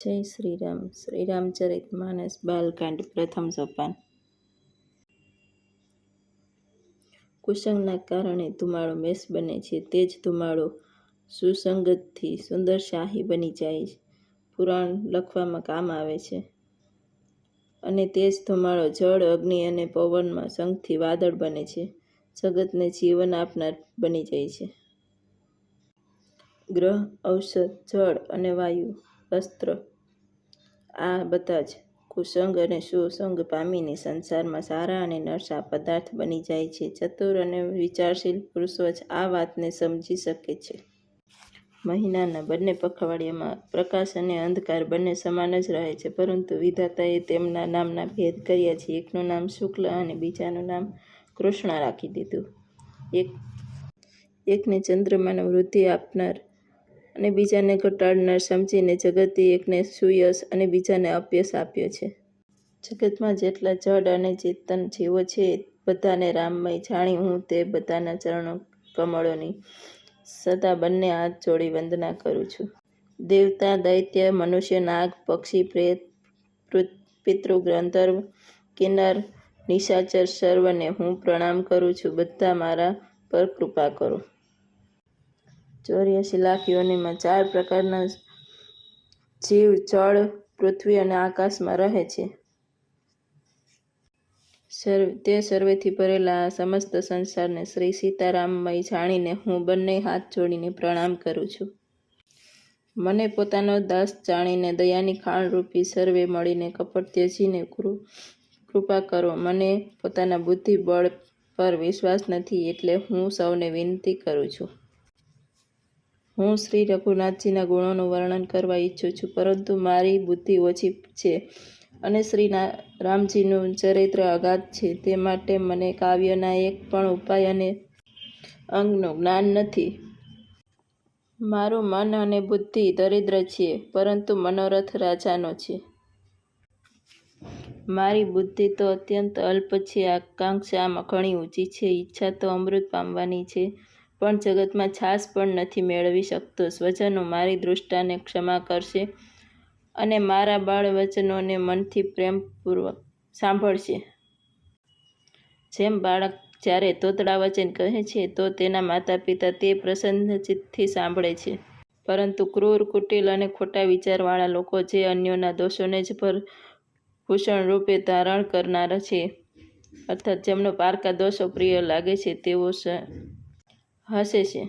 જય શ્રી રામ. શ્રી રામચરિતમાનસ બાલકાંડ પ્રથમ સોપાન. કુસંગના કારણે ધુમાડો મેષ બને છે, તે જ ધુમાડો સુસંગતથી સુંદર શાહી બની જાય, પુરાણ લખવામાં કામ આવે છે. અને તે જ ધુમાડો જળ, અગ્નિ અને પવનમાં સંગથી વાદળ બને છે, જગતને જીવન આપનાર બની જાય છે. ગ્રહ, ઔષધ, જળ અને વાયુ, અસ્ત્ર આ બધા જ કુસંગ અને સુસંગ પામીને સંસારમાં સારા અને નરસા પદાર્થ બની જાય છે. ચતુર અને વિચારશીલ પુરુષો જ આ વાતને સમજી શકે છે. મહિનાના બંને પખવાડિયામાં પ્રકાશ અને અંધકાર બંને સમાન જ રહે છે, પરંતુ વિધાતાએ તેમના નામના ભેદ કર્યા છે. એકનું નામ શુક્લ અને બીજાનું નામ કૃષ્ણ રાખી દીધું. એકને ચંદ્રમાનો વૃદ્ધિ આપનાર અને બીજાને ઘટાડનાર સમજીને જગતે એકને સુયશ અને બીજાને અપયશ આપ્યો છે. જગતમાં જેટલા જડ અને ચેતન જીવો છે, બધાને રામમય જાણી હું તે બધાના ચરણો કમળોની સદા બંને હાથ જોડી વંદના કરું છું. દેવતા, દૈત્ય, મનુષ્ય, નાગ, પક્ષી, પ્રેત, પિતૃ, ગંધર્વ, કિન્નર, નિશાચર સર્વને હું પ્રણામ કરું છું. બધા મારા પર કૃપા કરો. 84 લાખ યોનિમાં 4 પ્રકારના જીવ જળ, પૃથ્વી અને આકાશમાં રહે છે. તે સર્વેથી ભરેલા આ સમસ્ત સંસારને શ્રી સીતારામમય જાણીને હું બંને હાથ જોડીને પ્રણામ કરું છું. મને પોતાનો દાસ જાણીને દયાની ખાણરૂપી સર્વે મળીને કપટ ત્યજીને કૃપા કરો. મને પોતાના બુદ્ધિ બળ પર વિશ્વાસ નથી, એટલે હું સૌને વિનંતી કરું છું. હું શ્રી રઘુનાથજીના ગુણોનું વર્ણન કરવા ઈચ્છું છું, પરંતુ મારી બુદ્ધિ ઓછી છે અને શ્રી રામજીનું ચરિત્ર અગાધ છે. તે માટે મને કાવ્યના એક પણ ઉપાય અને અંગનું જ્ઞાન નથી. મારું મન અને બુદ્ધિ દરિદ્ર છે, પરંતુ મનોરથ રાજાનો છે. મારી બુદ્ધિ તો અત્યંત અલ્પ છે, આકાંક્ષા ઘણી ઊંચી છે, ઈચ્છા તો અમૃત પામવાની છે, પણ જગતમાં છાશ પણ નથી મેળવી શકતો. સ્વજનો મારી દૃષ્ટાને ક્ષમા કરશે અને મારા બાળ વચનોને મનથી પ્રેમપૂર્વક સાંભળશે. જેમ બાળક જ્યારે તોતડા વચન કહે છે તો તેના માતા પિતા તે પ્રસન્નચિત્તથી સાંભળે છે, પરંતુ ક્રૂર, કુટિલ અને ખોટા વિચારવાળા લોકો, જે અન્યોના દોષોને જ ભૂષણ રૂપે ધારણ કરનારા છે, અર્થાત જેમનો પારકા દોષો પ્રિય લાગે છે, તેઓ હસે છે.